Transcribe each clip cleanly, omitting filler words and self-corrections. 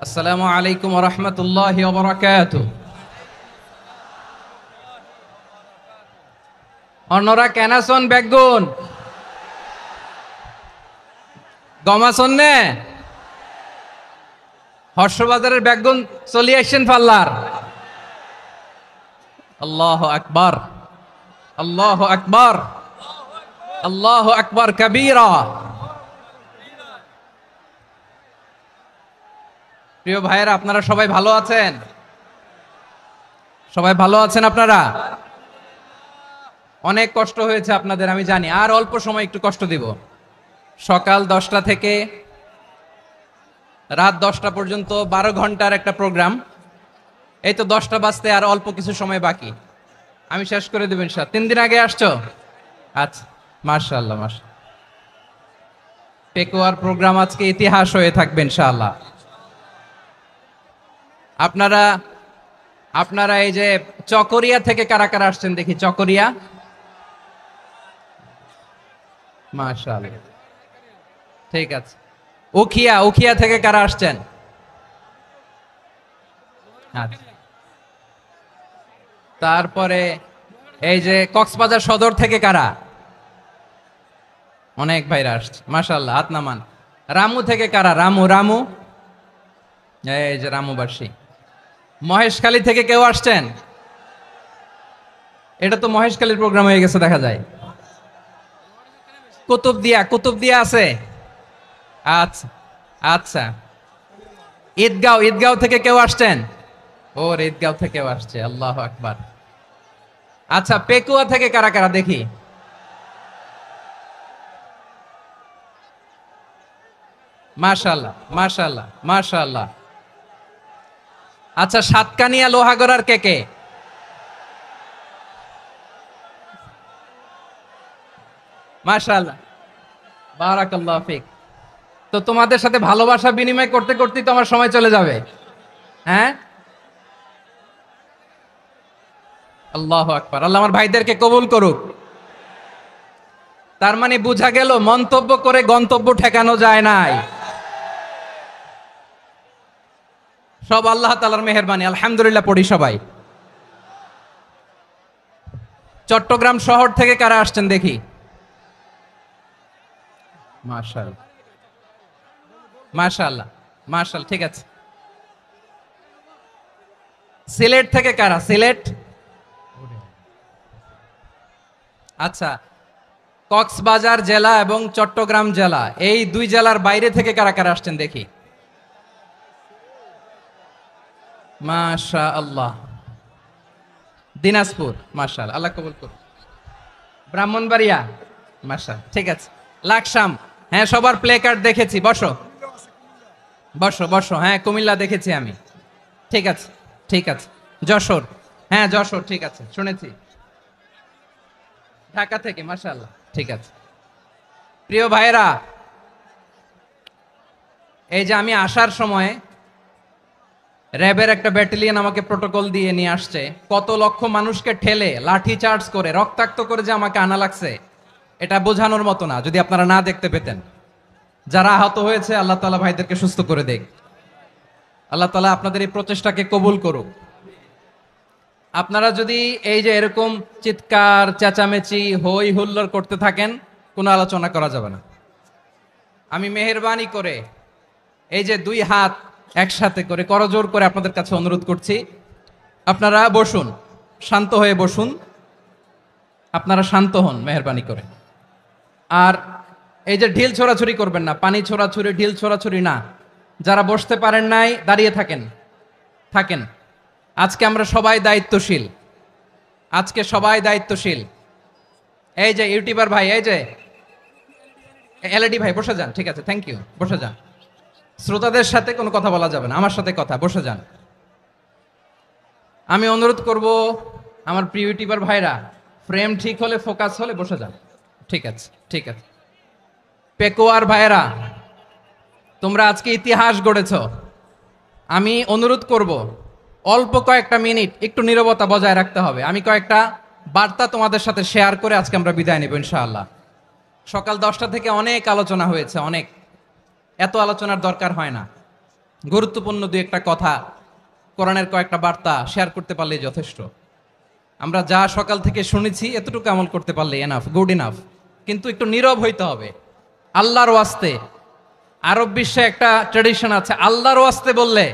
আসসালামু আলাইকুম ওয়া রাহমাতুল্লাহি ওয়া বারাকাতুহু। অন্যরা কেনাসন বেগুন গমাসন নে হর্ষবাজারের বেগুন চলি আসছেন পাল্লার। আল্লাহু আকবার, আল্লাহু আকবার, আল্লাহু আকবার কবীরা। প্রিয় ভাইয়েরা, আপনারা সবাই ভালো আছেন? সবাই ভালো আছেন? আপনারা অনেক কষ্ট হয়েছে আপনাদের, আমি জানি। আর অল্প সময় একটু কষ্ট দিব। সকাল 10টা থেকে রাত 10টা পর্যন্ত 12 ঘন্টার একটা প্রোগ্রাম। এই তো 10টা বাজতে আর অল্প কিছু সময় বাকি, আমি শেষ করে দেব ইনশাআল্লাহ। 3 দিন আগে আসছো? আচ্ছা, মাশাআল্লাহ মাশাআল্লাহ। পেকুয়ার প্রোগ্রাম আজকে ইতিহাস হয়ে থাকবে ইনশাআল্লাহ। আপনারা এই যে চকরিয়া থেকে কারা কারা আসছেন দেখি? চকরিয়া, মাশাআল্লাহ, ঠিক আছে। উখিয়া থেকে কারা আসছেন? আচ্ছা। তারপরে এই যে কক্সবাজার সদর থেকে কারা? অনেক ভাইরা আসছে, মাশাআল্লাহ, হাত নামান। রামু থেকে কারা? রামু, এই যে রামুবাসী। মহেশখালী থেকে কেউ আসছেন? এটা তো মহেশখালীর প্রোগ্রাম হয়ে গেছে দেখা যায়। কুতুবদিয়া আছে? আচ্ছা আচ্ছা। ঈদগাঁও থেকে কেউ আসছেন? ওর ঈদগাঁও থেকেও আসছে, আল্লাহু আকবার। আচ্ছা, পেকুয়া থেকে কারা কারা দেখি? মাশাআল্লাহ মাশাআল্লাহ মাশাআল্লাহ। আচ্ছা, সাতকানিয়া লোহাগড়ার কে? মাশাআল্লাহ, বারাকাল্লাহু ফিক। তো তোমাদের সাথে ভালোবাসা বিনিময় করতে করতেই তো আমার সময় চলে যাবে। হ্যাঁ, আল্লাহু আকবার। আল্লাহ আমার ভাইদেরকে কবুল করুক। তার মানে বোঝা গেল মন্তব্য করে গন্তব্য ঠেকানো যায় নাই। সব আল্লাহ তাআলার মেহেরবানি, আলহামদুলিল্লাহ পড়ি সবাই। চট্টগ্রাম শহর থেকে কারা আসছেন দেখি? মাশাআল্লাহ মাশাআল্লাহ মাশাআল্লাহ, ঠিক আছে। সিলেট থেকে কারা? সিলেট, আচ্ছা। কক্সবাজার জেলা এবং চট্টগ্রাম জেলা, এই দুই জেলার বাইরে থেকে কারা কারা আসছেন দেখি? মাশাআল্লাহ। দিনাজপুর, মাশাআল্লাহ, আল্লাহ কবুল করুন। ব্রাহ্মণবাড়িয়া, মাশাআল্লাহ, ঠিক আছে। লাকসাম, হ্যাঁ, সবার প্লে কার্ড দেখেছি। বসো বসো বসো। হ্যাঁ, কুমিল্লা দেখেছি আমি, ঠিক আছে ঠিক আছে। যশোর, হ্যাঁ যশোর, ঠিক আছে, শুনেছি। ঢাকা থেকে, মাশাআল্লাহ, ঠিক আছে। প্রিয় ভাইয়েরা, এই যে আমি আসার সময় র্যাবের একটা ব্যাটালিয়ন আমাকে প্রোটোকল দিয়ে নিয়ে আসছে। কত লক্ষ মানুষকে ঠেলে লাঠি চার্জ করে রক্তাক্ত করে যে আমাকে আনা লাগছে, এটা বোঝানোর মতো না যদি আপনারা না দেখতে পেতেন। যারা আহত হয়েছে, আল্লাহ তাআলা ভাইদেরকে সুস্থ করে দেখ। আল্লাহ তাআলা আপনাদের এই প্রচেষ্টাকে কবুল করুক। আপনারা যদি এই যে এরকম চিৎকার চেঁচামেচি হই হুল্লোড় করতে থাকেন, কোনো আলোচনা করা যাবে না। আমি মেহেরবানি করে এই যে দুই হাত একসাথে করে করজোর করে আপনাদের কাছে অনুরোধ করছি, আপনারা বসুন, শান্ত হয়ে বসুন। আপনারা শান্ত হন মেহেরবানি করে। আর এই যে ঢিল ছোড়াছুরি করবেন না, পানি ছোড়াছুরি, ঢিল ছোড়াছুরি না। যারা বসতে পারেন নাই, দাঁড়িয়ে থাকেন। আজকে আমরা সবাই দায়িত্বশীল, আজকে সবাই দায়িত্বশীল। এই যে ইউটিউবার ভাই, এই যে এলইডি ভাই, বসে যান, ঠিক আছে, থ্যাংক ইউ, বসে যান। শ্রোতাদের সাথে কোনো কথা বলা যাবে না, আমার সাথে কথা, বসে যান। আমি অনুরোধ করব আমার প্রিয় ইউটিউবার ভাইরা, ফ্রেম ঠিক হলে, ফোকাস হলে বসে যান, ঠিক আছে ঠিক আছে। পেকুয়ার ভাইরা, তোমরা আজকে ইতিহাস গড়েছ। আমি অনুরোধ করব অল্প কয়েকটা মিনিট একটু নীরবতা বজায় রাখতে হবে। আমি কয়েকটা বার্তা তোমাদের সাথে শেয়ার করে আজকে আমরা বিদায় নেব ইনশাআল্লাহ। সকাল 10টা থেকে অনেক আলোচনা হয়েছে, অনেক, এত আলোচনার দরকার হয় না। গুরুত্বপূর্ণ দুই একটা কথা, কোরআনের কয়েকটা বার্তা শেয়ার করতে পারলে যথেষ্ট। আমরা যা সকাল থেকে শুনেছি এতটুকু আমল করতে পারলে এনাফ, গুড ইনাফ। কিন্তু একটু নীরব হইতে হবে আল্লাহর ওয়াস্তে। আরব বিশ্বে একটা ট্রেডিশন আছে, আল্লাহর ওয়াস্তে বললে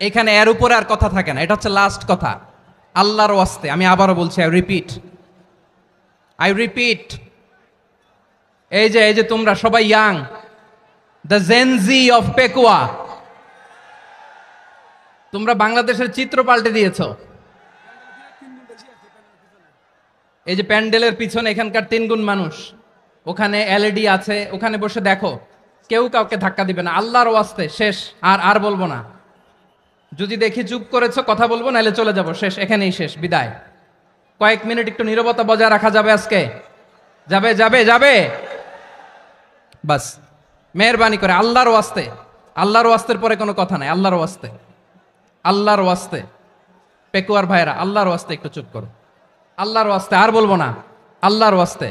এখানে এর উপরে আর কথা থাকে না, এটা হচ্ছে লাস্ট কথা। আল্লাহর ওয়াস্তে, আমি আবারও বলছি, আই রিপিট, এই যে তোমরা সবাই young, the Gen Z of Pekua, তোমরা বাংলাদেশের চিত্র পাল্টে দিয়েছো। এই যে প্যান্ডেলের পিছনে এখানকার 3 গুণ মানুষ, ওখানে এলইডি আছে, ওখানে বসে দেখো, কেউ কাউকে ধাক্কা দিবে না। আল্লাহর ওয়াস্তে শেষ, আর বলবো না। যদি দেখি চুপ করেছো, কথা বলবো, নাহলে চলে যাব, শেষ, এখানেই শেষ, বিদায়। কয়েক মিনিট একটু নীরবতা বজায় রাখা যাবে আজকে? যাবে যাবে যাবে? বাস, মেহরবানি করে আল্লাহর ওয়াস্তে, আল্লাহর ওয়াস্তের পরে কোনো কথা নাই, আল্লাহর ওয়াস্তে, আল্লাহর ওয়াস্তে। পেকুয়ার ভাইরা, আল্লাহর ওয়াস্তে একটু চুপ করো, আল্লাহর ওয়াস্তে, আর বলবো না, আল্লাহর ওয়াস্তে।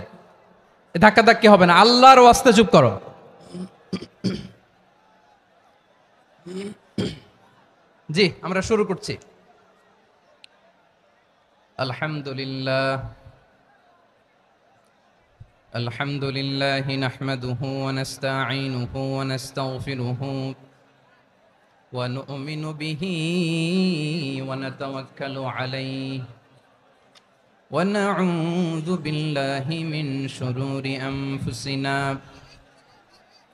ধাক্কা ধাক্কি হবে না, আল্লাহর ওয়াস্তে চুপ করো। জি, আমরা শুরু করছি। আলহামদুলিল্লাহ, আলহামদুলিল্লাহ নাহমাদুহু ওয়া নাস্তাঈনুহু ওয়া নাস্তাগফিরুহু ওয়া নু'মিনু বিহি ওয়া নাতাওয়াক্কালু আলাইহি ওয়া নাউযু বিল্লাহি মিন শুরুরি আনফুসিনা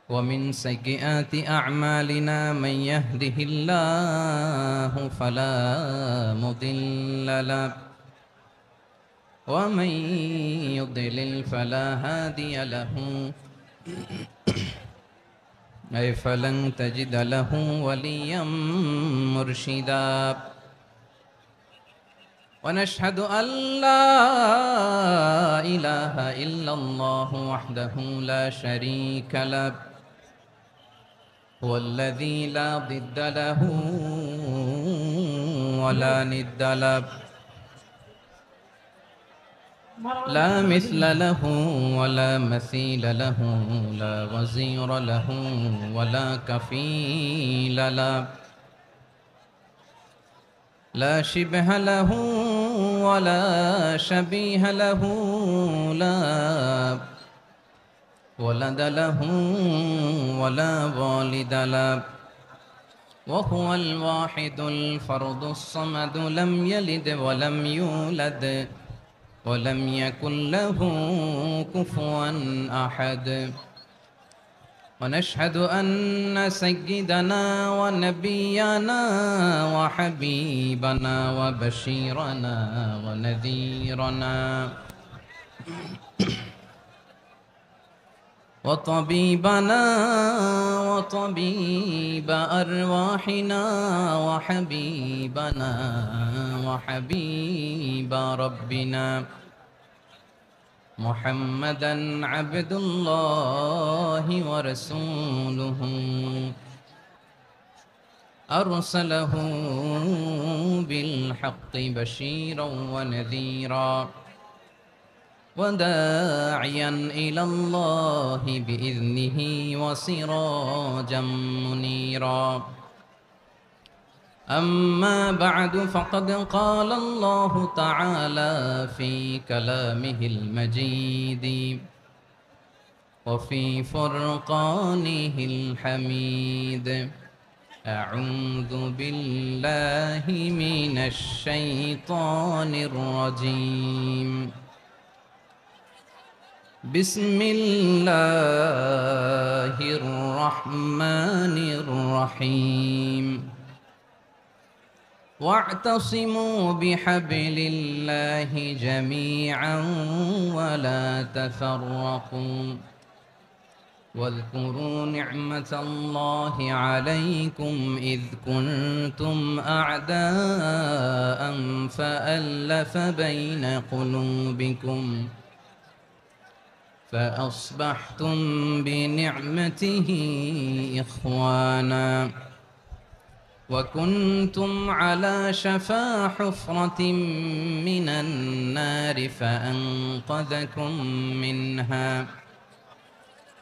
ওয়া মিন সাইয়্যিআতি আ'মালিনা মান ইয়াহদিহিল্লাহু ফালা মুদিল্লা লাহু ওয়া মান ইউদ্লিল ফালা হাদিয়া লাহু أي فلن تجد له وليا مرشدا ونشهد أن لا إله إلا الله وحده لا شريك له هو الذي لا ضد له ولا ند له لا مثل له ولا مثيل له لا وزير له ولا كفيل له لا شبه له ولا شبيه له لا ولد له ولا والد له وهو الواحد الفرد الصمد لم يلد ولم يولد ولم يكن له كفوا أحد ونشهد أن سيدنا ونبينا وحبيبنا وبشيرنا ونذيرنا وطبيبنا وطبيب أرواحنا وحبيبنا وحبيب ربنا محمدا عبد الله ورسوله أرسله بالحق بشيرا ونذيرا وداعيا إلى الله بإذنه وسراجا منيرا أما بعد فقد قال الله تعالى في كلامه المجيد وفي فرقانه الحميد أعوذ بالله من الشيطان الرجيم بسم الله الرحمن الرحيم واعتصموا بحبل الله جميعا ولا تفرقوا واذكروا نعمة الله عليكم إذ كنتم أعداء فألف بين قلوبكم فأصبحتم بنعمته إخوانا وكنتم على شفا حفرة من النار فأنقذكم منها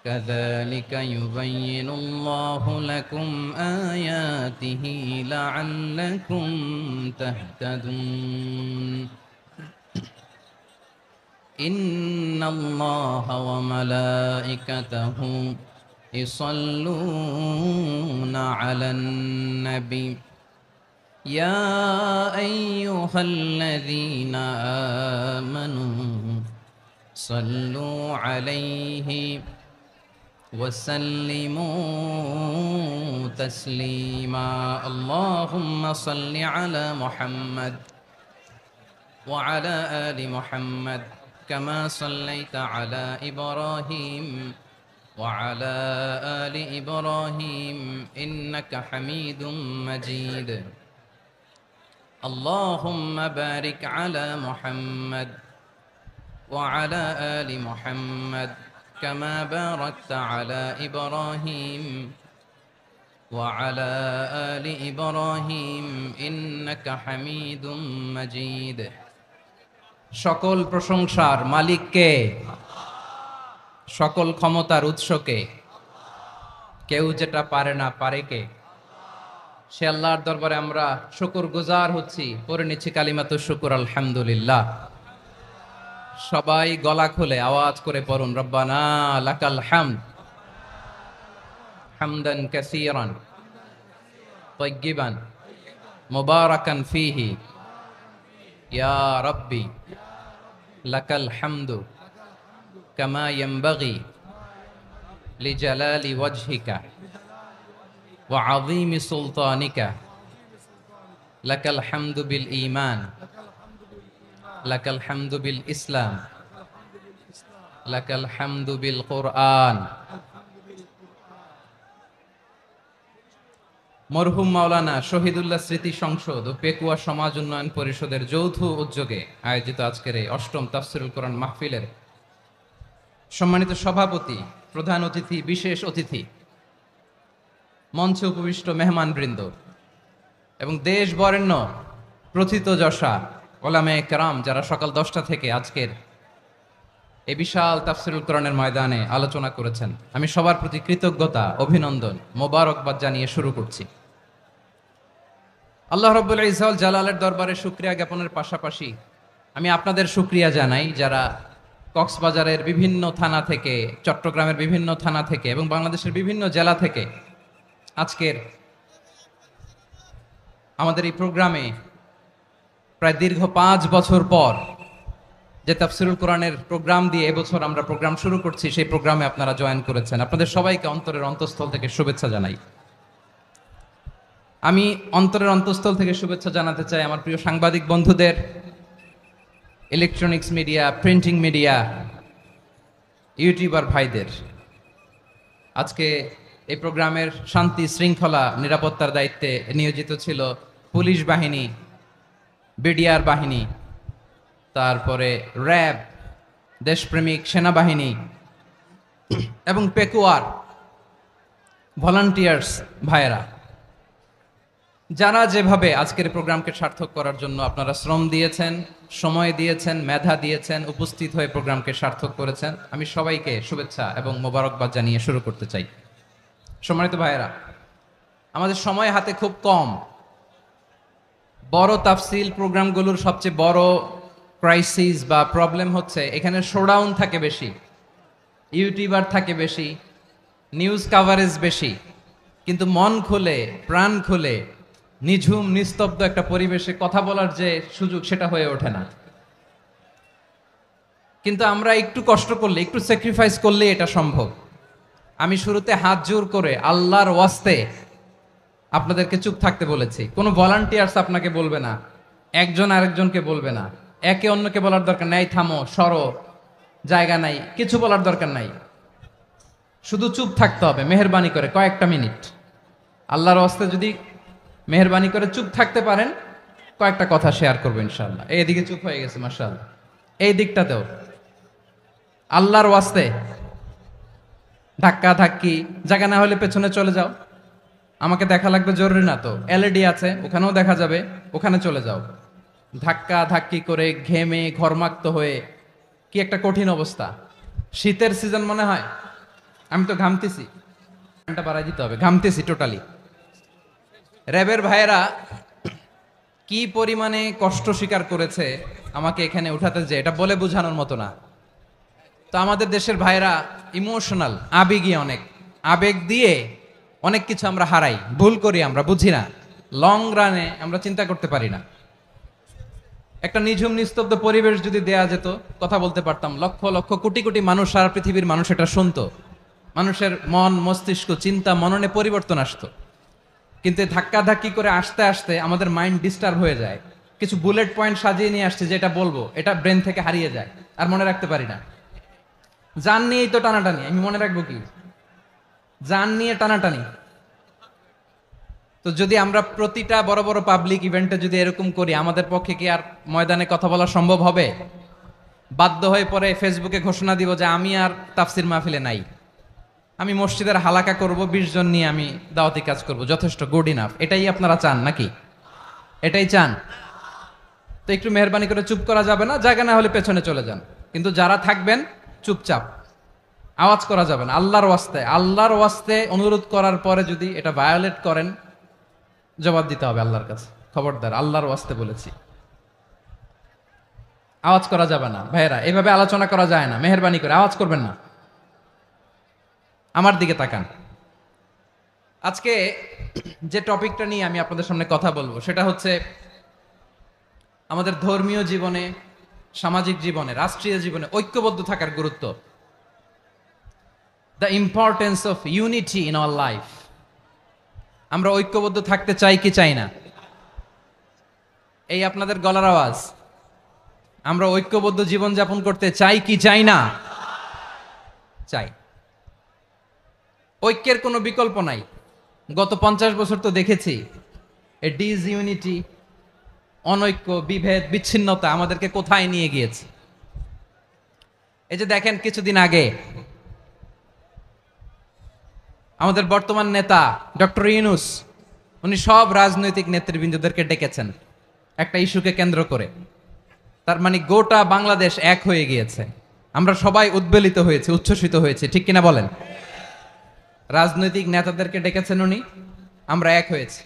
كذلك يبين الله لكم آياته لعلكم تهتدون إن الله وملائكته يصلون على النبي يا أيها الذين آمنوا صلوا عليه وسلموا تسليما اللهم صل على محمد وعلى آل محمد كما صليت على إبراهيم وعلى آل إبراهيم إنك حميد مجيد اللهم بارك على محمد وعلى آل محمد كما باركت على إبراهيم وعلى آل إبراهيم إنك حميد مجيد সকল প্রশংসার মালিক কে? সকল ক্ষমতার উৎস কে? কেউ যেটা পারে না, পারে কে? সে আল্লাহর দরবারে আমরা শুকরগুজার হচ্ছি, পড়ে নিচ্ছি কালিমাতুশ শুকর আলহামদুলিল্লাহ। সবাই গলা খুলে আওয়াজ করে পড়ুন, রব্বানা লাকাল হামদ হামদান কাসীরান তাইয়্যিবান মুবারাকান ফীহি ইয়া রাব্বি লাকাল হামদু কামা ইয়ানবাগি লিজালালি ওয়াজহিকা ওয়া আযীমি সুলতানিকা লাকাল হামদু বিল ঈমান লাকাল হামদু বিল ইসলাম লাকাল হামদু বিল কুরআন। মরহুম মাওলানা শহীদুল্লাহ স্মৃতি সংসদ ও পেকুয়া সমাজ উন্নয়ন পরিষদের যৌথ উদ্যোগে আয়োজিত আজকের এই অষ্টম তাফসীরুল কোরআন মাহফিলের সম্মানিত সভাপতি, প্রধান অতিথি, বিশেষ অতিথি, মঞ্চে উপবিষ্ট মেহমানবৃন্দ এবং দেশ বরেণ্য প্রথিতযশা ওলামায়ে কেরাম যারা সকাল 10টা থেকে আজকের এই বিশাল তাফসীরুল কোরআনের ময়দানে আলোচনা করেছেন, আমি সবার প্রতি কৃতজ্ঞতা, অভিনন্দন, মোবারকবাদ জানিয়ে শুরু করছি। আল্লাহ রাব্বুল ইজ্জত ওয়াল জালালের দরবারে শুকরিয়া জ্ঞাপনের পাশাপাশি আমি আপনাদের শুকরিয়া জানাই যারা কক্সবাজারের বিভিন্ন থানা থেকে, চট্টগ্রামের বিভিন্ন থানা থেকে এবং বাংলাদেশের বিভিন্ন জেলা থেকে আজকের আমাদের এই প্রোগ্রামে প্রায় দীর্ঘ 5 বছর পর যে তাফসীরুল কোরআনের প্রোগ্রাম দিয়ে এবছর আমরা প্রোগ্রাম শুরু করছি, সেই প্রোগ্রামে আপনারা জয়েন করেছেন। আপনাদের সবাইকে অন্তরের অন্তঃস্থল থেকে শুভেচ্ছা জানাই। আমি অন্তরের অন্তঃস্থল থেকে শুভেচ্ছা জানাতে চাই আমার প্রিয় সাংবাদিক বন্ধুদের, electronics media, printing media, YouTuber ভাইদের। আজকে এই প্রোগ্রামের শান্তি শৃঙ্খলা নিরাপত্তার দায়িত্বে নিয়োজিত ছিল পুলিশ বাহিনী, বিডিআর বাহিনী, তারপরে র্যাব, দেশপ্রেমিক সেনাবাহিনী এবং পেকুয়ার ভলান্টিয়ার্স ভাইয়েরা, যারা যেভাবে আজকের প্রোগ্রামকে সার্থক করার জন্য আপনারা শ্রম দিয়েছেন, সময় দিয়েছেন, মেধা দিয়েছেন, উপস্থিত হয়ে প্রোগ্রামকে সার্থক করেছেন, আমি সবাইকে শুভেচ্ছা এবং মোবারকবাদ জানিয়ে শুরু করতে চাই। সম্মানিত ভাইয়েরা, আমাদের সময় হাতে খুব কম। বড় তাফসীল প্রোগ্রামগুলোর সবচেয়ে বড় ক্রাইসিস বা প্রবলেম হচ্ছে এখানে শোডাউন থাকে বেশি, ইউটিউবার থাকে বেশি, নিউজ কাভারেজ বেশি, কিন্তু মন খুলে, প্রাণ খুলে, নিঝুম নিস্তব্ধ একটা পরিবেশে কথা বলার যে সুযোগ, সেটা হয়ে ওঠে না। কিন্তু আমরা একটু কষ্ট করলে, একটু স্যাক্রিফাইস করলে এটা সম্ভব। আমি শুরুতে হাত জোর করে আল্লাহর ওয়াস্তে আপনাদেরকে চুপ থাকতে বলেছি। কোনো ভলান্টিয়ার্স আপনাকে বলবে না, একজন আরেকজনকে বলবে না, একে অন্যকে বলার দরকার নাই, থামো, সরো, জায়গা নাই, কিছু বলার দরকার নাই। শুধু চুপ থাকতে হবে মেহেরবানি করে কয়েকটা মিনিট। আল্লাহর ওয়াস্তে যদি মেহেরবানি করে চুপ থাকতে পারেন, কয়েকটা কথা শেয়ার করবো ইনশাআল্লাহ। এইদিকে চুপ হয়ে গেছে মাশাআল্লাহ, এই দিকটাতেও আল্লাহর ওয়াস্তে ধাক্কা ধাক্কি জায়গা না হলে পেছনে চলে যাও। আমাকে দেখা লাগবে জরুরি না তো, এলইডি আছে, ওখানেও দেখা যাবে, ওখানে চলে যাও। ধাক্কা ধাক্কি করে ঘেমে ঘরমাক্ত হয়ে কি একটা কঠিন অবস্থা। শীতের সিজন মনে হয়, আমি তো ঘামতেছি, ফ্যানটা বাড়াই দিতে হবে, ঘামতেছি টোটালি। র্যাবের ভাইয়েরা কি পরিমাণে কষ্ট স্বীকার করেছে আমাকে এখানে উঠাতে, যে এটা বলে বোঝানোর মতো না। তো আমাদের দেশের ভাইরা ইমোশনাল, আবেগী অনেক, আবেগ দিয়ে অনেক কিছু আমরা হারাই, ভুল করি, আমরা বুঝি না, লং রানে আমরা চিন্তা করতে পারি না। একটা নিঝুম নিস্তব্ধ পরিবেশ যদি দেয়া যেত, কথা বলতে পারতাম, লক্ষ লক্ষ কোটি কোটি মানুষ, সারা পৃথিবীর মানুষ এটা শুনতো, মানুষের মন মস্তিষ্ক চিন্তা মননে পরিবর্তন আসতো। কিন্তু ধাক্কাধাক্কি করে আসতে আসতে আমাদের মাইন্ড ডিস্টার্ব হয়ে যায়। কিছু বুলেট পয়েন্ট সাজিয়ে নিয়ে আসছে, যেটা বলবো এটা ব্রেন থেকে হারিয়ে যায়, আর মনে রাখতে পারি না। জান নিয়েই তো টানাটানি, আমি মনে রাখবো কি? জান নিয়ে টানাটানি। তো যদি আমরা প্রতিটা বড় বড় পাবলিক ইভেন্টে যদি এরকম করি, আমাদের পক্ষে কি আর ময়দানে কথা বলা সম্ভব হবে? বাধ্য হয়ে পরে ফেসবুকে ঘোষণা দিব যে আমি আর তাফসির মাহফিলে নাই, আমি মসজিদের হালাকা করব, 20 জন নিয়ে আমি দাওয়াতি কাজ করব, যথেষ্ট, গুড ইনাফ। এটাই আপনারা চান নাকি? এটাই চান? তো একটু মেহরবানি করে চুপ করা যাবে না? জায়গা না হলে পেছনে চলে যান, কিন্তু যারা থাকবেন চুপচাপ, আওয়াজ করা যাবে না। আল্লাহর ওয়াস্তে, আল্লাহর ওয়াস্তে অনুরোধ করার পরে যদি এটা ভায়োলেট করেন, জবাব দিতে হবে আল্লাহর কাছে। খবরদার, আল্লাহর ওয়াস্তে বলেছি, আওয়াজ করা যাবে না। ভাইয়েরা, এভাবে আলোচনা করা যায় না, মেহরবানি করে আওয়াজ করবেন না। আমার দিকে তাকান। আজকে যে টপিকটা নিয়ে আমি আপনাদের সামনে কথা বলবো, সেটা হচ্ছে আমাদের ধর্মীয় জীবনে, সামাজিক জীবনে, রাষ্ট্রীয় জীবনে ঐক্যবদ্ধ থাকার গুরুত্ব। The importance of unity in our life. আমরা ঐক্যবদ্ধ থাকতে চাই কি চাই না? এই আপনাদের গলার আওয়াজ। আমরা ঐক্যবদ্ধ জীবন যাপন করতে চাই কি চাই না? চাই। ঐক্যের কোনো বিকল্প নাই। গত 50 বছর তো দেখেছি এ ডিসইউনিটি, অনৈক্য, বিভেদ, বিচ্ছিন্নতা আমাদেরকে কোথায় নিয়ে গিয়েছে। এই যে দেখেন, কিছুদিন আগে আমাদের বর্তমান নেতা ডক্টর ইউনূস, উনি সব রাজনৈতিক নেতৃবৃন্দদেরকে ডেকেছেন একটা ইস্যুকে কেন্দ্র করে। তার মানে গোটা বাংলাদেশ এক হয়ে গিয়েছে। আমরা সবাই উদ্বেলিত হয়েছে, উচ্ছ্বসিত হয়েছে, ঠিক কিনা বলেন? রাজনৈতিক নেতাদেরকে ডেকেছেন উনি, আমরা এক হয়েছি।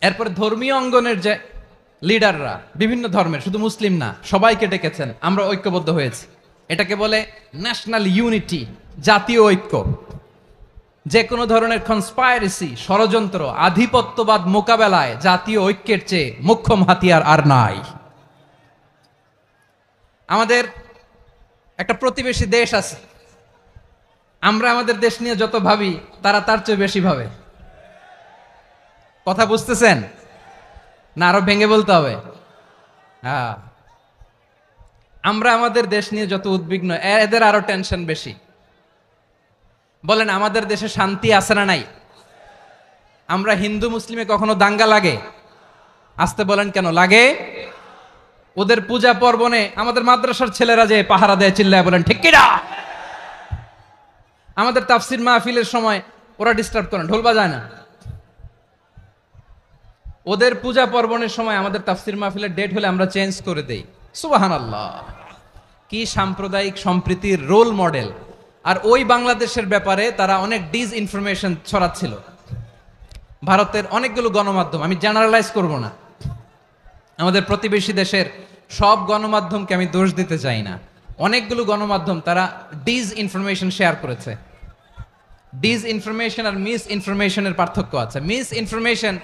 এরপর ধর্মীয় অঙ্গনের যে লিডাররা, বিভিন্ন ধর্মের, শুধু মুসলিম না, সবাইকে ডেকেছেন, আমরা ঐক্যবদ্ধ হয়েছি। এটাকে বলে ন্যাশনাল ইউনিটি, জাতীয় ঐক্য। যে কোনো ধরনের কনস্পাইরেসি, ষড়যন্ত্র, আধিপত্যবাদ মোকাবেলায় জাতীয় ঐক্যের চেয়ে মোক্ষম হাতিয়ার আর নাই। আমাদের একটা প্রতিবেশী দেশ আছে, আমরা আমাদের দেশ নিয়ে যত ভাবি, তারা তার চেয়ে বেশি ভাবে। কথা বুঝতেছেন না? আরো ভেঙে বলতে হবে। হ্যাঁ, আমরা আমাদের দেশ নিয়ে যত উদ্বিগ্ন, এদের আরো টেনশন বেশি। বলেন, আমাদের দেশে শান্তি আছে না নাই? আমরা হিন্দু মুসলিমে কখনো দাঙ্গা লাগে? আসতে বলেন, কেন লাগে? ওদের পূজা পার্বণে আমাদের মাদ্রাসার ছেলেরা যে পাহারা দেয়, চিল্লায় বলেন ঠিক কিনা? আমাদের তাফসির মাহফিলের সময় ওরা ডিস্টার্ব করেন, ঢোল বাজায় না। ওদের পূজা পার্বণের সময় আমাদের তাফসির মাহফিলের ডেট হলে আমরা চেঞ্জ করে দেই। সুবহানাল্লাহ, কি সাম্প্রদায়িক সম্প্রীতির রোল মডেল। আর ওই বাংলাদেশের ব্যাপারে তারা অনেক ডিসইনফরমেশন ছড়াচ্ছিল। ভারতের অনেকগুলো গণমাধ্যম, আমি জেনারেলাইজ করব না, আমাদের প্রতিবেশী দেশের সব গণমাধ্যমকে আমি দোষ দিতে চাই না, অনেকগুলো গণমাধ্যম তারা ডিসইনফরমেশন শেয়ার করেছে। ডিসইনফরমেশন আর মিস ইনফরমেশনের পার্থক্য আছে। মিস ইনফরমেশন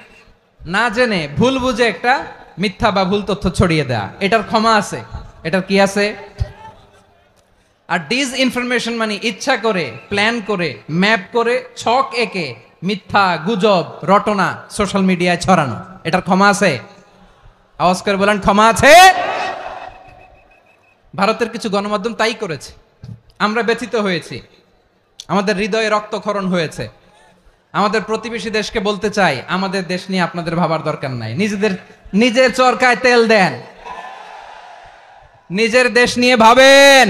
না জেনে ভুল বুঝে একটা মিথ্যা বা ভুল তথ্য ছড়িয়ে দেয়া, এটার ক্ষমা আছে, এটার কি আছে? আর ডিসইনফরমেশন মানে ইচ্ছা করে, প্ল্যান করে, ম্যাপ করে, ছক এঁকে মিথ্যা, গুজব, রটনা সোশ্যাল মিডিয়ায় ছড়ানো, এটার ক্ষমা আছে? আওয়াজ করে বলেন, ক্ষমা আছে? ভারতের কিছু গণমাধ্যম তাই করেছে। আমরা ব্যথিত হয়েছি, আমাদের হৃদয়ে রক্তক্ষরণ হয়েছে। আমাদের প্রতিবেশী দেশকে বলতে চাই, আমাদের দেশ নিয়ে আপনাদের ভাবার দরকার নাই, নিজের চরকায় তেল দেন, নিজের দেশ নিয়ে ভাবেন।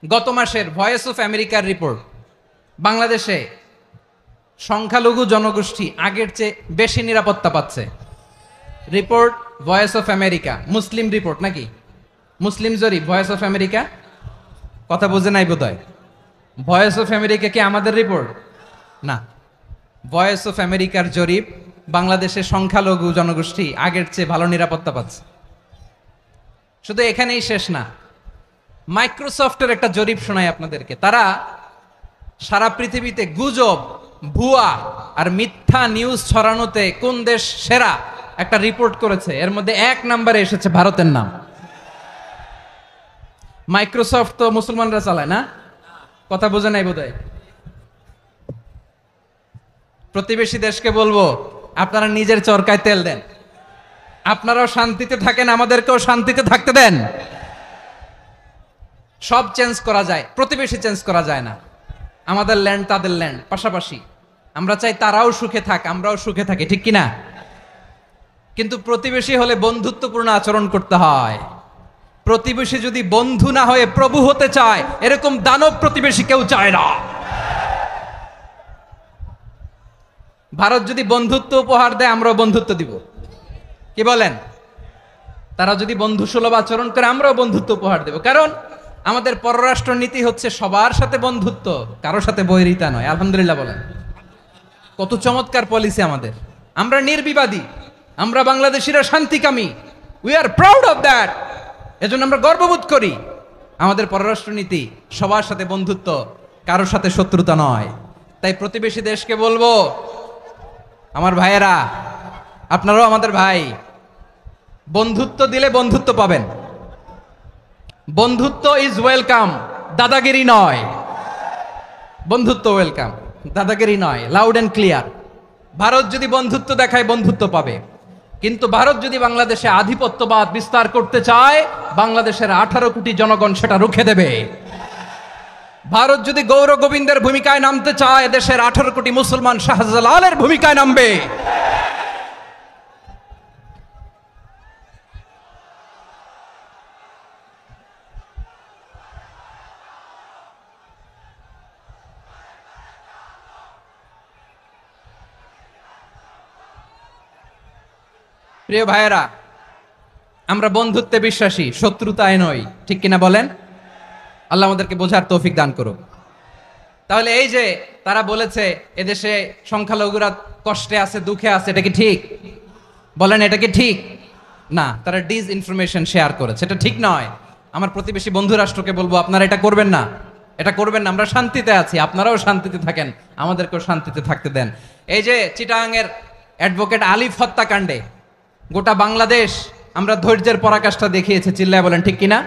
গত মাসের ভয়েস অফ আমেরিকার রিপোর্ট, বাংলাদেশে সংখ্যালঘু জনগোষ্ঠী আগের চেয়ে বেশি নিরাপত্তা পাচ্ছে। Report voice of America, Muslim report নাকি? মুসলিম জরিপ, ভয়েস অফ আমেরিকা। কথা বুঝে নাই বোধহয়। ভয়েস অফ আমেরিকা কি আমাদের রিপোর্ট না? ভয়েস অফ আমেরিকার জরিপ, বাংলাদেশের সংখ্যালঘু জনগোষ্ঠী আগের চেয়ে ভালো নিরাপত্তা পাচ্ছে। শুধু এখানেই শেষ না, মাইক্রোসফটের একটা জরিপ শোনাই আপনাদেরকে। তারা সারা পৃথিবীতে গুজব, ভুয়া আর মিথ্যা নিউজ ছড়ানোতে কোন দেশ সেরা একটা রিপোর্ট করেছে। এর মধ্যে 1 নম্বরে এসেছে ভারতের নাম। মাইক্রোসফট তো মুসলমানরা চালায় না, কথা বোঝে নাই বোধহয়। প্রতিবেশী দেশকে বলবো, আপনারা নিজের চরকায় তেল দেন, আপনারাও শান্তিতে থাকেন, আমাদেরকেও শান্তিতে থাকতে দেন। সব চেঞ্জ করা যায়, প্রতিবেশী চেঞ্জ করা যায় না। আমাদের ল্যান্ড তাদের ল্যান্ড, পাশাপাশি। আমরা চাই তারাও সুখে থাক, আমরাও সুখে থাকি, ঠিক কিনা? কিন্তু প্রতিবেশী হলে বন্ধুত্বপূর্ণ আচরণ করতে হয়। প্রতিবেশী যদি বন্ধু না হয়ে প্রভু হতে চায়, এরকম দানব প্রতিবেশী কেউ চায় না। ভারত যদি বন্ধুত্ব উপহার দেয়, আমরাও বন্ধুত্ব দিব, কি বলেন? তারা যদি বন্ধু সুলভ আচরণ করে, আমরাও বন্ধুত্ব উপহার দেব। কারণ আমাদের পররাষ্ট্র নীতি হচ্ছে সবার সাথে বন্ধুত্ব, কারোর সাথে বৈরিতা নয়। আলহামদুলিল্লাহ বলেন, কত চমৎকার পলিসি আমাদের। আমরা নির্বিবাদী, আমরা বাংলাদেশিরা শান্তিকামী, we are proud of that. এজন্য আমরা গর্ববোধ করি। আমাদের পররাষ্ট্র নীতি সবার সাথে বন্ধুত্ব, কারোর সাথে শত্রুতা নয়। তাই প্রতিবেশী দেশকে বলবো, আমার ভাইয়েরা, আপনারাও আমাদের ভাই, বন্ধুত্ব দিলে বন্ধুত্ব পাবেন। বন্ধুত্ব ইজ ওয়েলকাম, দাদাগিরি নয়। বন্ধুত্ব ওয়েলকাম, দাদাগিরি নয়, লাউড এন্ড ক্লিয়ার। ভারত যদি বন্ধুত্ব দেখায়, বন্ধুত্ব পাবে। কিন্তু ভারত যদি বাংলাদেশে আধিপত্যবাদ বিস্তার করতে চায়, বাংলাদেশের 18 কোটি জনগণ সেটা রুখে দেবে। ভারত যদি গৌর গোবিন্দের ভূমিকায় নামতে চায়, দেশের 18 কোটি মুসলমান শাহজালালের ভূমিকায় নামবে। প্রিয় ভাইয়েরা, আমরা বন্ধুত্বে বিশ্বাসী, শত্রুতায় নই, ঠিক কিনা বলেন? আল্লাহ আমাদেরকে বোঝার তৌফিক দান করুক। তাহলে এই যে তারা বলেছে এদেশে সংখ্যালঘুরা কষ্টে আছে, দুঃখে আছে, এটা কি ঠিক? বলেন, এটা কি ঠিক? না, তারা ডিস ইনফরমেশন শেয়ার করেছে, এটা ঠিক নয়। আমার প্রতিবেশী বন্ধু রাষ্ট্রকে বলবো, আপনারা এটা করবেন না, এটা করবেন না। আমরা শান্তিতে আছি, আপনারাও শান্তিতে থাকেন, আমাদেরকেও শান্তিতে থাকতে দেন। এই যে চিটাগাংয়ের অ্যাডভোকেট আলিফ হত্যাকাণ্ডে গোটা বাংলাদেশ আমরা ধৈর্যের পরাকাষ্ঠা দেখিয়েছে, চিল্লায় বলেন ঠিক কিনা?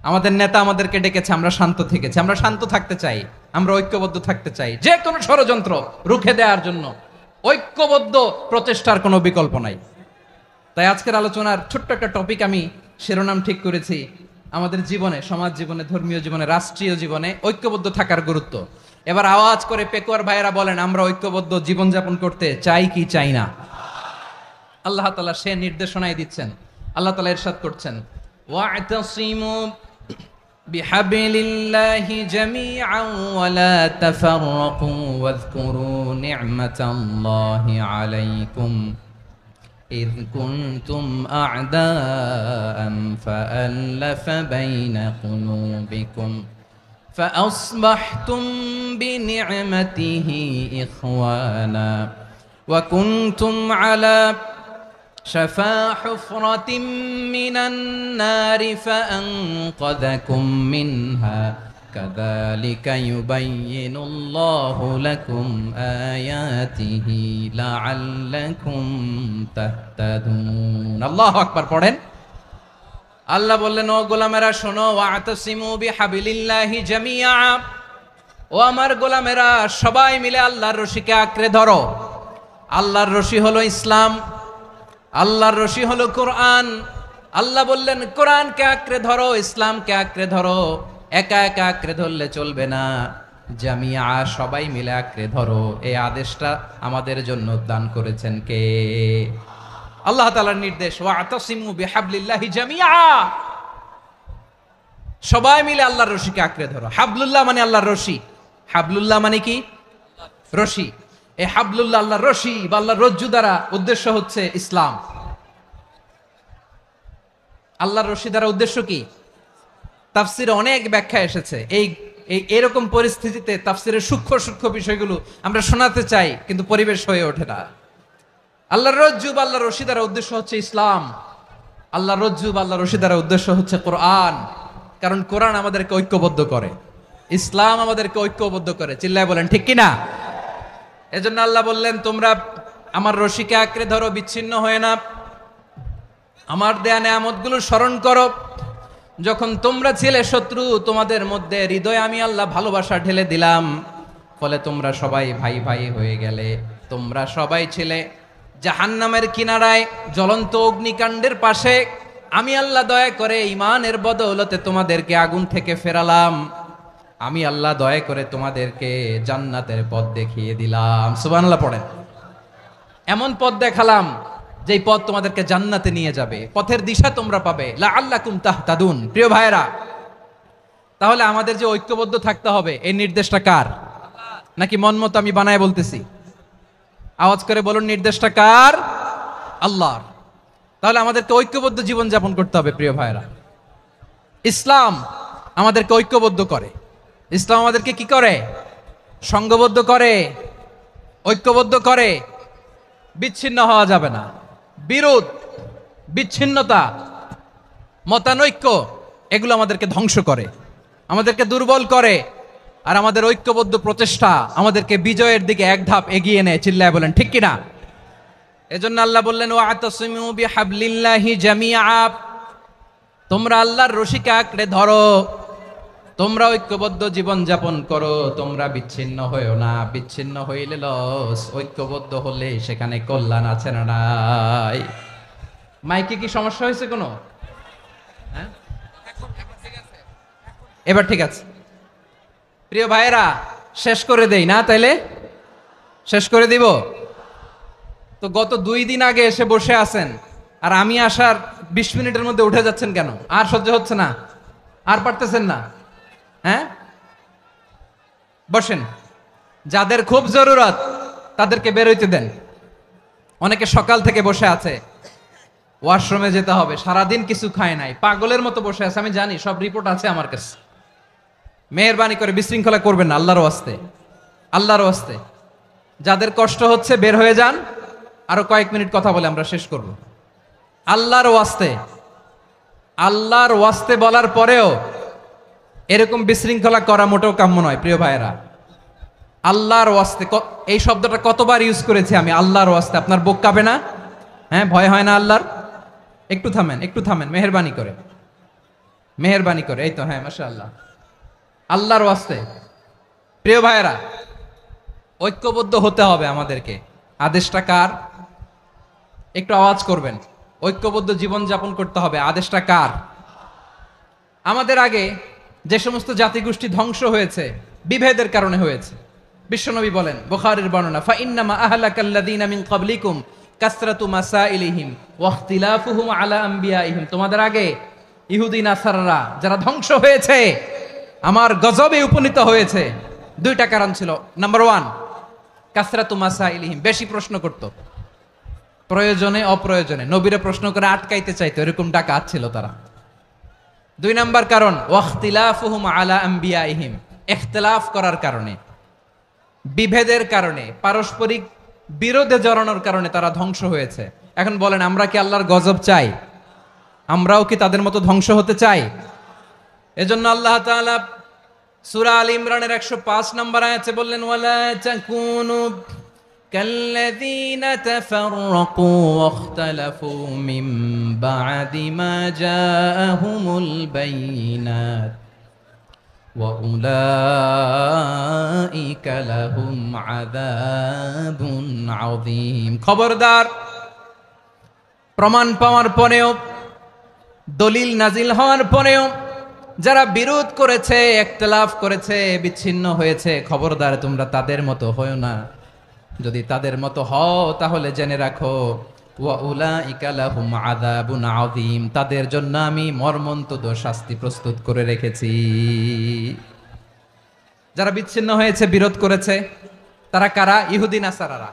আমাদের নেতা আমাদেরকে ডেকেছে, আমরা শান্ত থেকেছি। আমরা শান্ত থাকতে চাই, আমরা ঐক্যবদ্ধ থাকতে চাই। যে কোনো ষড়যন্ত্র রুখে দেওয়ার জন্য ঐক্যবদ্ধ প্রচেষ্টার কোনো বিকল্প নাই। তাই আজকের আলোচনার ছোট্ট একটা টপিক আমি শিরোনাম ঠিক করেছি, আমাদের জীবনে, সমাজ জীবনে, ধর্মীয় জীবনে, রাষ্ট্রীয় জীবনে ঐক্যবদ্ধ থাকার গুরুত্ব। এবার আওয়াজ করে পেকুয়ার ভাইয়েরা বলেন, আমরা ঐক্যবদ্ধ জীবনযাপন করতে চাই কি চাই না? আল্লাহ তাআলা সে নির্দেশনাই দিচ্ছেন। আল্লাহ তাআলা ইরশাদ করছেন, ওয়া'তাসিমু বিহাবলিল্লাহি জামিআন ওয়া লা তাফাররাকু ওয়াযকুরু নি'মাতাল্লাহি আলাইকুম إذ كنتم أعداء فألف بين قلوبكم فأصبحتم بنعمته إخوانا وكنتم على شفا حفرة من النار فأنقذكم منها كذلك يبين الله لكم آياته لعلكم تهتدون الله أكبر পড়েন। আল্লাহ বললেন, ও গোলামেরা শোনো, ওয়া'তাসিমু বিহাবলিল্লাহি জামিআ, ও আমার গোলামেরা সবাই মিলে আল্লাহর রশিকে আঁকড়ে ধরো। আল্লাহর রশি হলো ইসলাম, আল্লাহর রশি হলো কোরআন। আল্লাহ বললেন, কোরআনকে আঁকড়ে ধরো, ইসলামকে আঁকড়ে ধরো। একা একা আঁকড়ে ধরলে চলবে না, জামিয়া, সবাই মিলে আঁকড়ে ধরো। এই আদেশটা আমাদের জন্য দান করেছেন কে? আল্লাহ তাআলার নির্দেশ, ওয়া'তাসিমু বিহাবলিল্লাহি জামিআ, সবাই মিলে আল্লাহর রশিকে আঁকড়ে ধরো। হাবলুল্লাহ মানে আল্লাহর রশি। হাবলুল্লাহ মানে কি? রশি। এই হাবলুল্লাহ, আল্লাহর রশি বা আল্লাহর রজ্জু দ্বারা উদ্দেশ্য হচ্ছে ইসলাম। আল্লাহর রশি দ্বারা উদ্দেশ্য কি? তাফসিরে অনেক ব্যাখ্যা এসেছে। এরকম পরিস্থিতিতে তাফসিরের সূক্ষ্ম সূক্ষ্ম বিষয়গুলো আমরা শোনাতে চাই, কিন্তু পরিবেশ হয়ে ওঠে না। আল্লাহর রজ্জু বা আল্লাহর রশি দ্বারা উদ্দেশ্য হচ্ছে ইসলাম। আল্লাহর রজ্জু বা আল্লাহর রশি দ্বারা উদ্দেশ্য হচ্ছে কোরআন। কারণ কোরআন আমাদেরকে ঐক্যবদ্ধ করে, ইসলাম আমাদেরকে ঐক্যবদ্ধ করে। চিল্লায় বলেন ঠিক কিনা? এজন্য আল্লাহ বললেন, তোমরা আমার রশিকে আঁকড়ে ধরো, বিচ্ছিন্ন হয়ে না। আমার দেয়া নেয়ামতগুলো স্মরণ করো। যখন তোমরা ছিলে শত্রু, তোমাদের মধ্যে হৃদয়ে আমি আল্লাহ ভালোবাসা ঢেলে দিলাম, ফলে তোমরা সবাই ভাই ভাই হয়ে গেলে। তোমরা সবাই ছিলে জাহান্নামের কিনারায়, জ্বলন্ত অগ্নিকাণ্ডের পাশে। আমি আল্লাহ দয়া করে ঈমানের বদৌলতে তোমাদেরকে আগুন থেকে ফেরালাম। আমি আল্লাহ দয়া করে তোমাদেরকে জান্নাতের পথ দেখিয়ে দিলাম। সুবহানাল্লাহ পড়েন। এমন পথ দেখালাম যেই পথ তোমাদেরকে জান্নাতে নিয়ে যাবে, পথের দিশা তোমরা পাবে। লাআল্লাকুম তাহতাদুন। প্রিয় ভাইরা, তাহলে আমাদের যে ঐক্যবদ্ধ থাকতে হবে, এই নির্দেশটা কার? নাকি মন মতো আমি বানায় বলতেছি? আওয়াজ করে বলুন, নির্দেশটা কার? আল্লাহর। তাহলে আমাদেরকে ঐক্যবদ্ধ জীবন যাপন করতে হবে। প্রিয় ভাইরা, ইসলাম আমাদেরকে ঐক্যবদ্ধ করে। ইসলাম আমাদেরকে কি করে? সংঘবদ্ধ করে, ঐক্যবদ্ধ করে। বিচ্ছিন্ন হওয়া যাবে না। বিরোধ, বিচ্ছিন্নতা, মতানৈক্য, এগুলো আমাদেরকে ধ্বংস করে, আমাদেরকে দুর্বল করে। আর আমাদের ঐক্যবদ্ধ প্রচেষ্টা আমাদেরকে বিজয়ের দিকে এক ধাপ এগিয়ে নেয়। চিল্লায় বলেন ঠিক কিনা? এজন্য আল্লাহ বললেন, ওয়াতাসিমু বিহাবলিল্লাহি জামিআ। তোমরা আল্লাহর রশিকে আঁকড়ে ধরো, তোমরা ঐক্যবদ্ধ জীবন যাপন করো, তোমরা বিচ্ছিন্ন হইও না। বিচ্ছিন্ন হইলে লস, ঐক্যবদ্ধ হলে সেখানে কল্যাণ আছে না নাই? মাইকে কি সমস্যা হয়েছে কোনো? হ্যাঁ, এবার ঠিক আছে। প্রিয় ভাইয়েরা, শেষ করে দেই না? তাইলে শেষ করে দিব তো। গত 2 দিন আগে এসে বসে আছেন, আর আমি আসার 20 মিনিটের মধ্যে উঠে যাচ্ছেন কেন? আর সহ্য হচ্ছে না? আর পারতেছেন না? হ্যাঁ, বসেন। যাদের খুব জরুরত তাদেরকে বের হইতে দেন। অনেকে সকাল থেকে বসে আছে, ওয়াশরুমে যেতে হবে, সারাদিন কিছু খায় নাই, পাগলের মতো বসে আছে। আমি জানি, সব রিপোর্ট আছে আমার কাছে। মেহেরবানি করে বিশৃঙ্খলা করবেন না, আল্লাহর ওয়াস্তে, আল্লাহর ওয়াস্তে। যাদের কষ্ট হচ্ছে বের হয়ে যান। আরো কয়েক মিনিট কথা বলে আমরা শেষ করব। আল্লাহর ওয়াস্তে, আল্লাহর ওয়াস্তে বলার পরেও এরকম বিশৃঙ্খলা করা মোটেও কাম্য নয়। প্রিয় ভাইয়েরা, আল্লাহর ওয়াস্তে, এই শব্দটা কতবার ইউজ করেছি আমি, আল্লাহর ওয়াস্তে। আপনার বুক কাঁপে না? হ্যাঁ, ভয় হয় না আল্লাহর? একটু থামেন, একটু থামেন, মেহেরবানি করে, মেহেরবানি করে। এই তো, হ্যাঁ, মাশাআল্লাহ। আল্লাহর ওয়াস্তে। প্রিয় ভাইয়েরা, ঐক্যবদ্ধ হতে হবে আমাদেরকে। আদেশটা কার? একটু আওয়াজ করবেন। ঐক্যবদ্ধ জীবন যাপন করতে হবে, আদেশটা কার? আমাদের আগে যে সমস্ত জাতিগোষ্ঠী ধ্বংস হয়েছে, বিভেদের কারণে হয়েছে। বিশ্বনবী বলেন, বুখারীর বর্ণনা, ফাইন্নামা আহলাকাল্লাযীনা মিন ক্বাবলিকুম কাসরাতু মাসাইলিহিম ওয়া ইখতিলাফুহুম আলা আম্বিয়াইহিম। তোমাদের আগে ইহুদি নাসারারা যারা ধ্বংস হয়েছে, আমার গজবে উপনীত হয়েছে, 2টা কারণ ছিল। নাম্বার 1, কাসরাতু মাসাইলিহিম, বেশি প্রশ্ন করত, প্রয়োজনে অপ্রয়োজনে নবীরে প্রশ্ন করে আটকাইতে চাইতো, এরকম ডাকাত ছিল তারা। 2 নাম্বার কারণ, ওয়াখতিলাফুহুম আলা আম্বিয়াইহিম, ইখতিলাফ করার কারণে, বিভেদের কারণে, পারস্পরিক বিরোধে জড়ানোর কারণে তারা ধ্বংস হয়েছে। এখন বলেন, আমরা কি আল্লাহর গজব চাই? আমরাও কি তাদের মতো ধ্বংস হতে চাই? এজন্য আল্লাহ তাআলা সূরা আল ইমরানের 105 নম্বর আয়াতে বললেন, ওয়ালা তাকুনু কাল্লাযীনা তাফাররাকু ওয়াখতালাফু মিন বা'দি মা জাআহুমুল বাইয়িনাত ওয়া উলাইকা লাহুম আযাবুন আযীম। খবরদার, প্রমাণ পাওয়ার পরেও, দলিল নাজিল হওয়ার পরেও যারা বিরোধ করেছে, ইখতিলাফ করেছে, বিচ্ছিন্ন হয়েছে, খবরদার তোমরা তাদের মতো হয়ো না। যদি তাদের মতো হও তাহলে জেনে রাখো, ওয়া উলাইকা লাহুম আযাবুন আযীম, তাদের জন্য আমি মর্মন্তুদ শাস্তি প্রস্তুত করে রেখেছি। যারা বিচ্ছিন্ন হয়েছে, বিরোধ করেছে, তারা কারা? ইহুদি নাসারারা।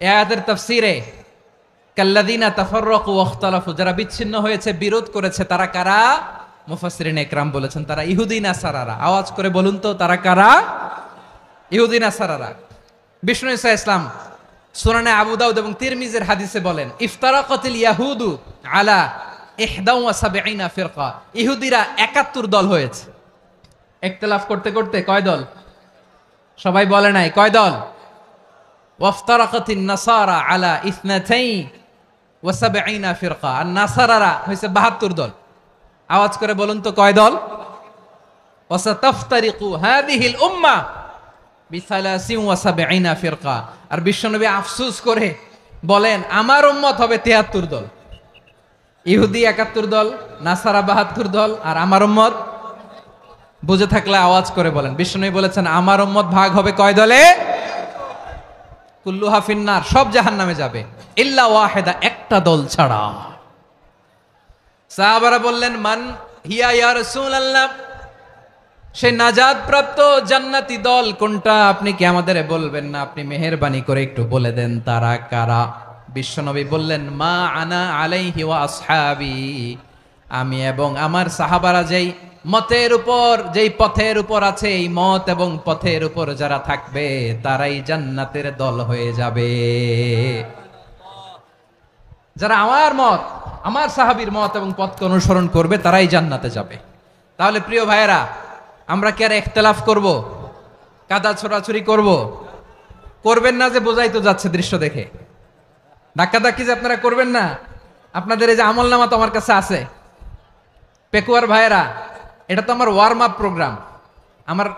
এই আয়াতের তাফসীরে কাল্লাযীনা তাফাররাকু ওয়াখতালাফু, যারা বিচ্ছিন্ন হয়েছে, বিরোধ করেছে, তারা কারা? মুফাসসিরিন একরাম বলেছেন তারা ইহুদি নাসারারা। আওয়াজ করে বলুন তো তারা কারা? ইহুদি নাসারারা। বিষ্ণু ঈসা ইসলাম সুনানে আবু দাউদ এবং তিরমিজির হাদিসে বলেন ইফতারাকাতিল ইয়াহুদু আলা 71 ফিরকা। ইহুদিরা 71 দল হয়েছে। ইখতিলাফ করতে করতে কয় দল? সবাই বলে নাই কয় দল? ওয়াফতারাকাতিন নাসারা আলা 72 ফিরকা। আর নাসারারা হইছে 72 দল। আওয়াজ করে বলুন তো কয় দল? ওয়াসাতাফতারিকু হাদিহিল উম্মাহ বি73 ফিরকা। আর বিশ্বনবী আফসোস করে বলেন আমার উম্মত হবে 73 দল। ইহুদি 71 দল, নাসারা 72 দল, আর আমার উম্মত বুঝে থাকলে আওয়াজ করে বলেন। বিশ্বনবী বলেছেন আমার উম্মত ভাগ হবে কয় দলে? কুল্লুহা ফিন্নার, সব জাহান্নামে যাবে, ইল্লা ওয়াহিদা, একটা দল ছাড়া। সাহাবারা বললেন মান হিয়া ইয়া রাসূলুল্লাহ, সেই নাজাত প্রাপ্ত জান্নাতি দল কোনটা? আপনি কি আমাদের বলবেন না? আপনি মেহেরবানি করে একটু বলে দেন তারা কারা? বিশ্বনবী বললেন মা আনা আলাইহি ওয়া আসহাবি, আমি এবং আমার সাহাবারা যেই মতের উপর, যেই পথের উপর আছে, এই মত এবং পথের উপর যারা থাকবে তারাই জান্নাতের দল হয়ে যাবে। যারা আমার মত, আমার সাহাবীর মত এবং পথকে অনুসরণ করবে তারাই জান্নাতে যাবে। তাহলে প্রিয় ভাইয়েরা, আমরা কি আর ইখতিলাফ করব? কাদা ছোড়াছুরি করব? করবেন না যে বোঝাই তো যাচ্ছে দৃশ্য দেখে। ধাক্কাধাক্কি যে আপনারা করবেন না। আপনাদের এই যে আমলনামা তো আমার কাছে আছে। পেকুয়ার ভাইয়েরা, এটা তো আমার ওয়ার্ম আপ প্রোগ্রাম। আমার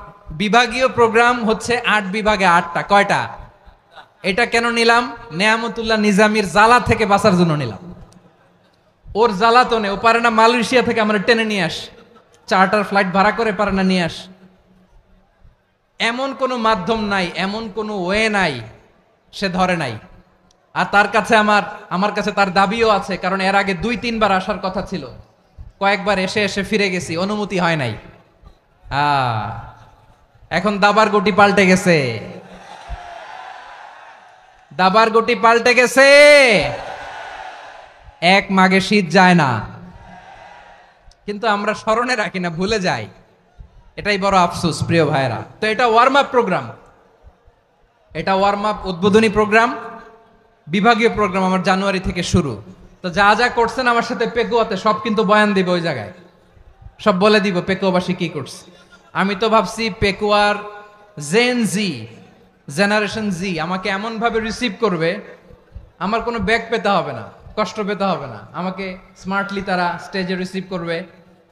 বিভাগীয় প্রোগ্রাম হচ্ছে 8 বিভাগে 8টা। কয়টা? এটা কেন নিলাম? নেয়ামতুল্লাহ নিজামীর জ্বালা থেকে বাঁচার জন্য নিলাম। ওর জ্বালাতনে ও পারে না মালয়েশিয়া থেকে আমরা টেনে নিয়ে আস, চার্টার ফ্লাইট ভাড়া করে পারে না নিয়ে আস। এমন কোনো মাধ্যম নাই, এমন কোনো ওয়ে নাই সে ধরে নাই। আর তার কাছে আমার কাছে তার দাবিও আছে, কারণ এর আগে 2-3 বার আসার কথা ছিল। কয়েকবার এসে এসে ফিরে গেছি, অনুমতি হয় নাই। এখন দাবার গুটি পাল্টে গেছে, দাবার গুটি পাল্টে গেছে। এক মাঘে শীত যায় না, কিন্তু আমরা স্মরণে রাখি না, ভুলে যাই। এটাই বড় আফসোস প্রিয় ভাইরা। তো এটা ওয়ার্ম আপ প্রোগ্রাম, এটা ওয়ার্ম আপ উদ্বোধনী প্রোগ্রাম, বিভাগীয় প্রোগ্রাম আমার জানুয়ারি থেকে শুরু। তো যা যা করছেন আমার সাথে পেকুয়াতে সব কিন্তু বয়ান দিব, ওই জায়গায় সব বলে দিব পেকুয়াবাসী কি করছে। আমি তো ভাবছি পেকুয়ার জেনারেশন জি আমাকে এমন ভাবে রিসিভ করবে, আমার কোনো ব্যাক পেতে হবে না, কষ্ট পেতে হবে না। আমাকে স্মার্টলি তারা স্টেজে রিসিভ করবে,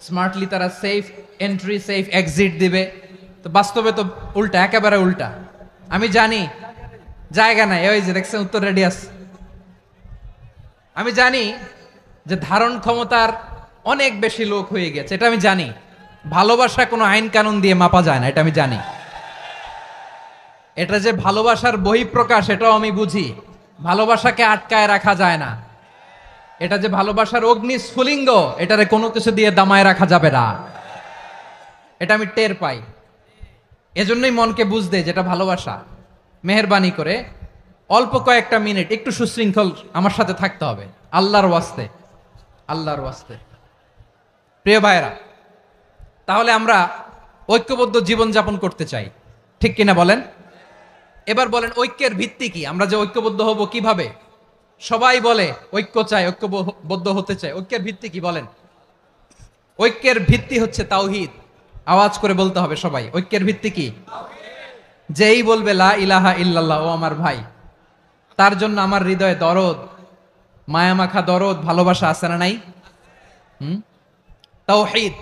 স্মার্টলি তারা সেফ এন্ট্রি সেফ এক্সিট দিবে। তো বাস্তবে তো উল্টা, একেবারে উল্টা। আমি জানি জায়গা নাই, ওই যে দেখছেন উত্তর রেডি আছে। আমি জানি যে ধারণ ক্ষমতার অনেক বেশি লোক হয়ে গেছে, এটা আমি জানি। ভালোবাসা কোনো আইন কানুন দিয়ে মাপা যায় না, এটা আমি জানি। এটা যে ভালোবাসার বহিঃপ্রকাশ এটাও আমি বুঝি। ভালোবাসাকে আটকায় রাখা যায় না। এটা যে ভালোবাসার অগ্নি স্ফুলিঙ্গ, এটারে কোনো কিছু দিয়ে দামায় রাখা যাবে না, এটা আমি টের পাই। এজন্যই মনকে বুঝতে যেটা ভালোবাসা। মেহেরবানি করে অল্প কয়েকটা মিনিট একটু সুশৃঙ্খল আমার সাথে থাকতে হবে, আল্লাহর ওয়াস্তে, আল্লাহর ওয়াস্তে। প্রিয় ভাইরা, তাহলে আমরা ঐক্যবদ্ধ জীবন যাপন করতে চাই, ঠিক কিনা বলেন? এবার বলেন ঐক্যের ভিত্তি কি? আমরা যে ঐক্যবদ্ধ হব কিভাবে? সবাই বলে ঐক্য চাই, ঐক্যবদ্ধ হতে চাই। ঐক্যের ভিত্তি কি বলেন? ঐক্যের ভিত্তি হচ্ছে তাওহীদ। আওয়াজ করে বলতে হবে সবাই, ঐক্যের ভিত্তি কি? যেই বলবে লা ইলাহা ইল্লাল্লাহ, ও আমার ভাই, তার জন্য আমার হৃদয়ে দরদ, মায়ামাখা দরদ, ভালোবাসা আছে না নাই? তাওহীদ।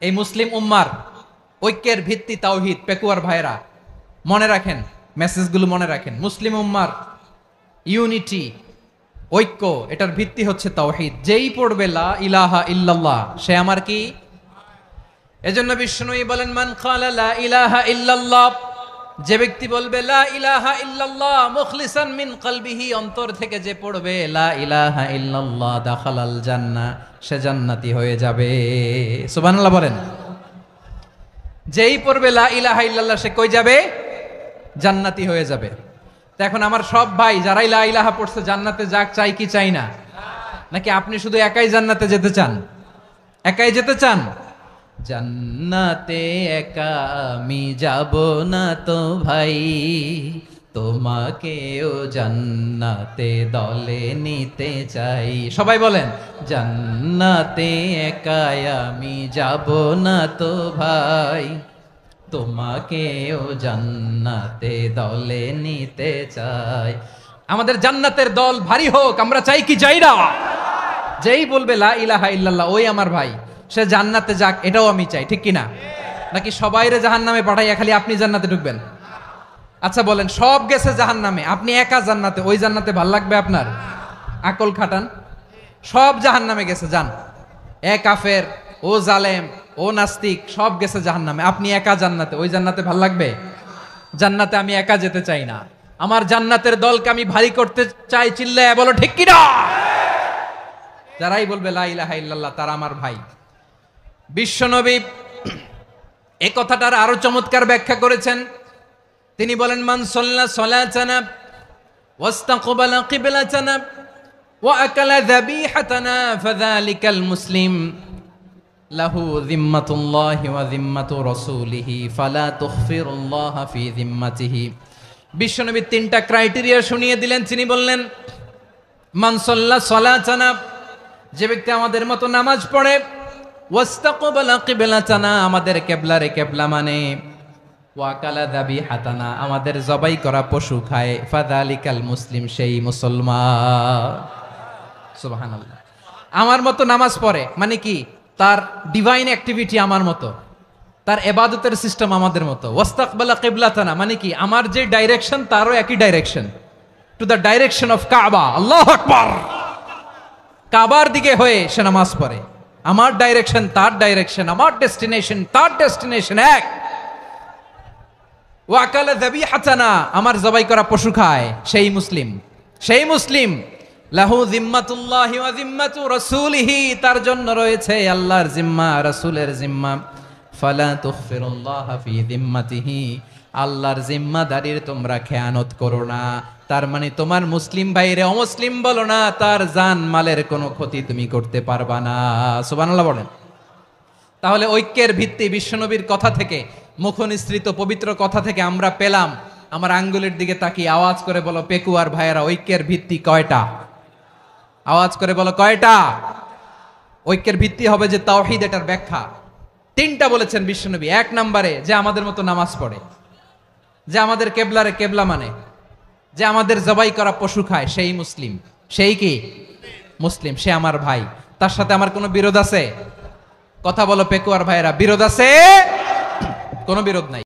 এই মুসলিম উম্মার ঐক্যের ভিত্তি তাওহীদ। পেকুয়ার ভাইরা মনে রাখেন, মেসেজগুলো মনে রাখেন। মুসলিম উম্মার ইউনিটি, ঐক্য, এটার ভিত্তি হচ্ছে তাওহীদ। যেই পড়বে লা ইলাহা ইল্লাল্লাহ সে আমার কি? এজন্য বিষ্ণুই বলেন মান ক্বালা লা ইলাহা ইল্লাল্লাহ, যে ব্যক্তি বলবে লা ইলাহা ইল্লাল্লাহ মুখলিসান মিন কলবিহি, অন্তর থেকে যে পড়বে লা ইলাহা ইল্লাল্লাহ, দাখালাল জান্নাহ, সে জান্নাতি হয়ে যাবে। সুবহানাল্লাহ বলেন। যেই পড়বে লা ইলাহা ইল্লাল্লাহ সে কই যাবে? জান্নাতি হয়ে যাবে। তো এখন আমার সব ভাই যারাই লা ইলাহা পড়ছে জান্নাতে যাক, চাই কি চাই না? নাকি আপনি শুধু একাই জান্নাতে যেতে চান? একাই যেতে চান? জান্নাতে একা আমি যাব না তো ভাই, তোমাকেও জান্নাতে দলে নিতে চাই। সবাই বলেন, জান্নাতে একা আমি যাব না তো ভাই, তোমাকেও জান্নাতে দলে নিতে চাই। আমাদের জান্নাতের দল ভারী হোক, আমরা চাই কি চাই না? যেই বলবে লা ইলাহা ইল্লাল্লাহ ওই আমার ভাই, সে জান্নাতে যাক, এটাও আমি চাই, ঠিক কিনা? নাকি সবাইরে জাহান্নামে পাঠাইয়া খালি আপনি জান্নাতে ঢুকবেন? আচ্ছা বলেন, সব গেছে জাহান্নামে, আপনি একা জান্নাতে, ওই জান্নাতে ভাল লাগবে আপনার? আকল খাটান। সব জাহান্নামে গেছে, যান। এ কাফের, ও জালেম, ও নাস্তিক, সব গেছে জাহান্নামে, আপনি একা জান্নাতে, ওই জান্নাতে ভাল লাগবে? জান্নাতে আমি একা যেতে চাই না, আমার জান্নাতের দলকে আমি ভারী করতে চাই। চিল্লায় বলো ঠিক কিনা? যারাই বলবে লা ইলাহা ইল্লাল্লাহ তারা আমার ভাই। বিশ্বনবী এই কথাটার আরো চমৎকার ব্যাখ্যা করেছেন। তিনি বলেন, মান সাল্লা সালাতানা ওয়াস্তাকবালা কিবলাতানা ওয়া আকালা যাবিহাতানা ফাযালিকাল মুসলিম লাহু যিম্মাতুল্লাহি ওয়া যিম্মাতু রাসূলিহি ফালা তুখফিরুল্লাহা ফি যিম্মাতিহি। বিশ্বনবী তিনটা ক্রাইটেরিয়া শুনিয়ে দিলেন। তিনি বললেন, মান সাল্লা সালাতানা, যে ব্যক্তি আমাদের মতো নামাজ পড়ে, ওয়াস্তাকবালা কিবলাতানা, আমাদের কিবলারে কিবলা মানে, ওয়াকালা যাবিহাতানা, আমাদের জবাই করা পশু খায়, ফাযালিকাল মুসলিম, সেই মুসলমান। সুবহানাল্লাহ। আমার মতো নামাজ পড়ে মানে কি? তার ডিভাইন অ্যাক্টিভিটি আমার মতো, তার ইবাদতের সিস্টেম আমাদের মতো। ওয়াস্তাকবালা কিবলাতানা মানে কি? আমার যে ডাইরেকশন তারও একই direction, to the direction of কাবা। আল্লাহু আকবার। কাবার দিকে হয়ে সে নামাজ পড়ে। আমার ডাইরেকশন তার ডাইরেকশন, আমার ডেস্টিনেশন তার ডেস্টিনেশন এক। ওয়াকালা যাবিহাতানা, আমার জবাই করা পশু খায়, সেই মুসলিম। সেই মুসলিম। লাহু যিম্মাতুল্লাহি ওয়া যিম্মাতু রাসূলিহি, তার জন্য রয়েছে আল্লাহর জিম্মা, রাসূলের জিম্মা। ফালা তুখফিরুল্লাহা ফি যিম্মাতিহি, আল্লাহর জিম্মাদারির তোমরা খেয়ানত করো না। তার মানে তোমার মুসলিম ভাইরে অমুসলিম বলো না, তার জান মালের কোনো ক্ষতি তুমি করতে পারবা না। সুবহানাল্লাহ বলেন। তাহলে ঐক্যের ভিত্তি বিশ্বনবীর কথা থেকে, মুখনিসৃত পবিত্র কথা থেকে আমরা পেলাম। আমার আঙ্গুলের দিকে তাকিয়ে আওয়াজ করে বলো পেকুয়ার ভাইয়েরা, ঐক্যের ভিত্তি কয়টা? আওয়াজ করে বলো কয়টা? ঐক্যের ভিত্তি হবে যে তাওহীদ, এটার ব্যাখ্যা তিনটা বলেছেন বিশ্বনবী। এক নম্বরে, যে আমাদের মতো নামাজ পড়ে, যে আমাদের কেবলারে কেবলা মানে, যে আমাদের জবাই করা পশু খায়, সেই মুসলিম। সেই কি মুসলিম? সে আমার ভাই। তার সাথে আমার কোনো বিরোধ আছে? কথা বলো পেকুয়ার ভাইয়েরা, বিরোধ আছে? কোনো বিরোধ নাই।